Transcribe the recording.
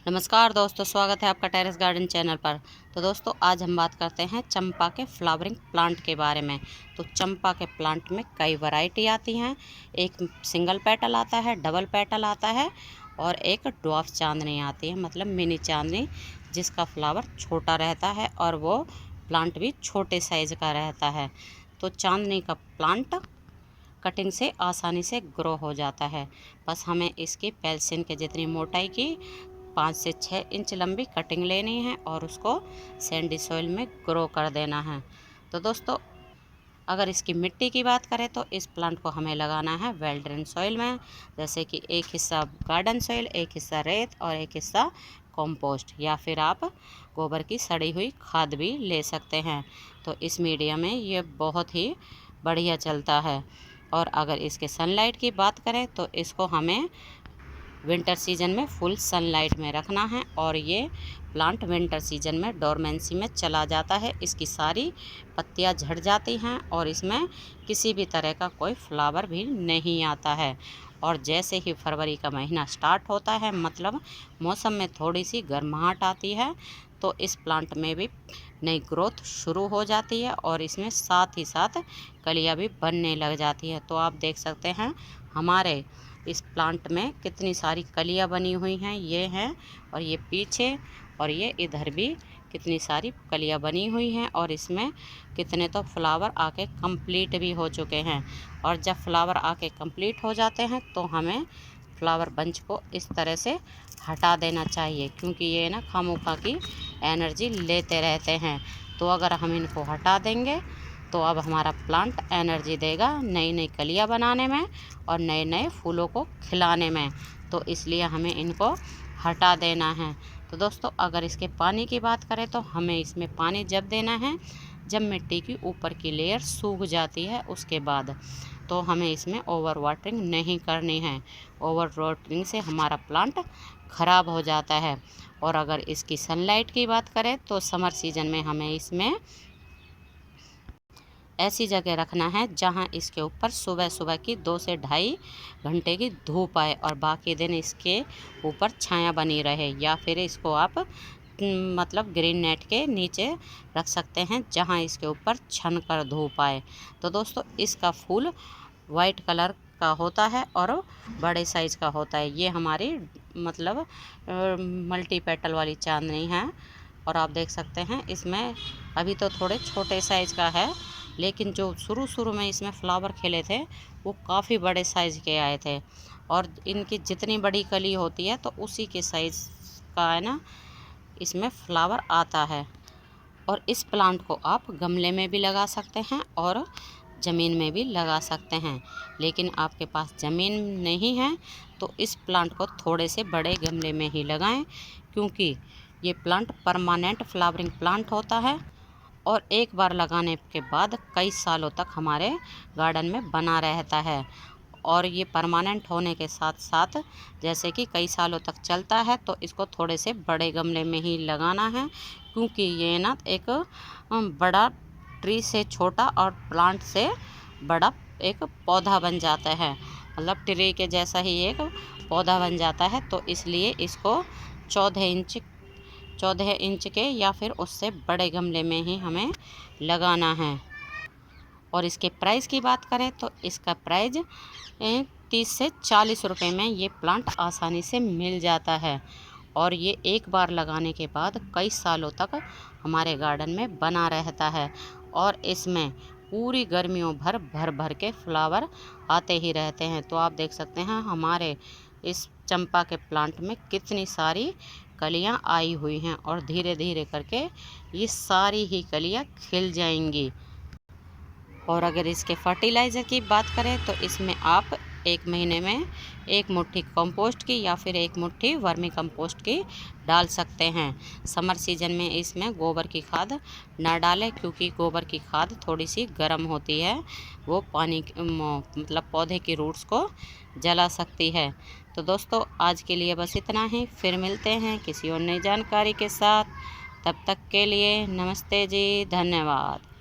नमस्कार दोस्तों, स्वागत है आपका टेरेस गार्डन चैनल पर। तो दोस्तों आज हम बात करते हैं चंपा के फ्लावरिंग प्लांट के बारे में। तो चंपा के प्लांट में कई वैरायटी आती हैं। एक सिंगल पेटल आता है, डबल पेटल आता है और एक ड्वार्फ चांदनी आती है, मतलब मिनी चांदनी, जिसका फ्लावर छोटा रहता है और वो प्लांट भी छोटे साइज़ का रहता है। तो चांदनी का प्लांट कटिंग से आसानी से ग्रो हो जाता है। बस हमें इसकी पेल्सिन के जितनी मोटाई की 5 से 6 इंच लंबी कटिंग लेनी है और उसको सैंडी सॉइल में ग्रो कर देना है। तो दोस्तों अगर इसकी मिट्टी की बात करें तो इस प्लांट को हमें लगाना है वेल ड्रेन सॉइल में, जैसे कि एक हिस्सा गार्डन सॉइल, एक हिस्सा रेत और एक हिस्सा कंपोस्ट, या फिर आप गोबर की सड़ी हुई खाद भी ले सकते हैं। तो इस मीडियम में ये बहुत ही बढ़िया चलता है। और अगर इसके सनलाइट की बात करें तो इसको हमें विंटर सीजन में फुल सनलाइट में रखना है और ये प्लांट विंटर सीजन में डोरमेंसी में चला जाता है। इसकी सारी पत्तियां झड़ जाती हैं और इसमें किसी भी तरह का कोई फ्लावर भी नहीं आता है। और जैसे ही फरवरी का महीना स्टार्ट होता है, मतलब मौसम में थोड़ी सी गर्माहट आती है, तो इस प्लांट में भी नई ग्रोथ शुरू हो जाती है और इसमें साथ ही साथ कलियां भी बनने लग जाती है। तो आप देख सकते हैं हमारे इस प्लांट में कितनी सारी कलियां बनी हुई हैं, ये हैं और ये पीछे और ये इधर भी कितनी सारी कलियां बनी हुई हैं और इसमें कितने तो फ्लावर आके कंप्लीट भी हो चुके हैं। और जब फ्लावर आके कंप्लीट हो जाते हैं तो हमें फ्लावर बंच को इस तरह से हटा देना चाहिए, क्योंकि ये ना खामोखा की एनर्जी लेते रहते हैं। तो अगर हम इनको हटा देंगे तो अब हमारा प्लांट एनर्जी देगा नई नई कलियां बनाने में और नए नए फूलों को खिलाने में। तो इसलिए हमें इनको हटा देना है। तो दोस्तों अगर इसके पानी की बात करें तो हमें इसमें पानी जब देना है जब मिट्टी की ऊपर की लेयर सूख जाती है, उसके बाद। तो हमें इसमें ओवर वाटरिंग नहीं करनी है। ओवर वाटरिंग से हमारा प्लांट ख़राब हो जाता है। और अगर इसकी सनलाइट की बात करें तो समर सीजन में हमें इसमें ऐसी जगह रखना है जहां इसके ऊपर सुबह सुबह की 2 से ढाई घंटे की धूप आए और बाकी दिन इसके ऊपर छाया बनी रहे, या फिर इसको आप मतलब ग्रीन नेट के नीचे रख सकते हैं जहां इसके ऊपर छन कर धूप आए। तो दोस्तों इसका फूल वाइट कलर का होता है और बड़े साइज़ का होता है। ये हमारी मतलब मल्टी पेटल वाली चांदनी है। और आप देख सकते हैं इसमें अभी तो थोड़े छोटे साइज़ का है, लेकिन जो शुरू शुरू में इसमें फ्लावर खिले थे वो काफ़ी बड़े साइज़ के आए थे। और इनकी जितनी बड़ी कली होती है तो उसी के साइज़ का है ना इसमें फ्लावर आता है। और इस प्लांट को आप गमले में भी लगा सकते हैं और ज़मीन में भी लगा सकते हैं। लेकिन आपके पास ज़मीन नहीं है तो इस प्लांट को थोड़े से बड़े गमले में ही लगाएं, क्योंकि ये प्लांट परमानेंट फ्लावरिंग प्लांट होता है और एक बार लगाने के बाद कई सालों तक हमारे गार्डन में बना रहता है। और ये परमानेंट होने के साथ साथ जैसे कि कई सालों तक चलता है, तो इसको थोड़े से बड़े गमले में ही लगाना है, क्योंकि ये ना एक बड़ा ट्री से छोटा और प्लांट से बड़ा एक पौधा बन जाता है, मतलब ट्री के जैसा ही एक पौधा बन जाता है। तो इसलिए इसको 14 इंच के या फिर उससे बड़े गमले में ही हमें लगाना है। और इसके प्राइस की बात करें तो इसका प्राइस 30 से 40 रुपए में ये प्लांट आसानी से मिल जाता है। और ये एक बार लगाने के बाद कई सालों तक हमारे गार्डन में बना रहता है और इसमें पूरी गर्मियों भर भर भर के फ्लावर आते ही रहते हैं। तो आप देख सकते हैं हमारे इस चंपा के प्लांट में कितनी सारी कलियां आई हुई हैं और धीरे धीरे करके ये सारी ही कलियां खिल जाएंगी। और अगर इसके फर्टिलाइज़र की बात करें तो इसमें आप 1 महीने में 1 मुट्ठी कंपोस्ट की या फिर 1 मुट्ठी वर्मी कंपोस्ट की डाल सकते हैं। समर सीजन में इसमें गोबर की खाद ना डालें, क्योंकि गोबर की खाद थोड़ी सी गर्म होती है, वो पानी मतलब पौधे की रूट्स को जला सकती है। तो दोस्तों आज के लिए बस इतना ही, फिर मिलते हैं किसी और नई जानकारी के साथ। तब तक के लिए नमस्ते जी, धन्यवाद।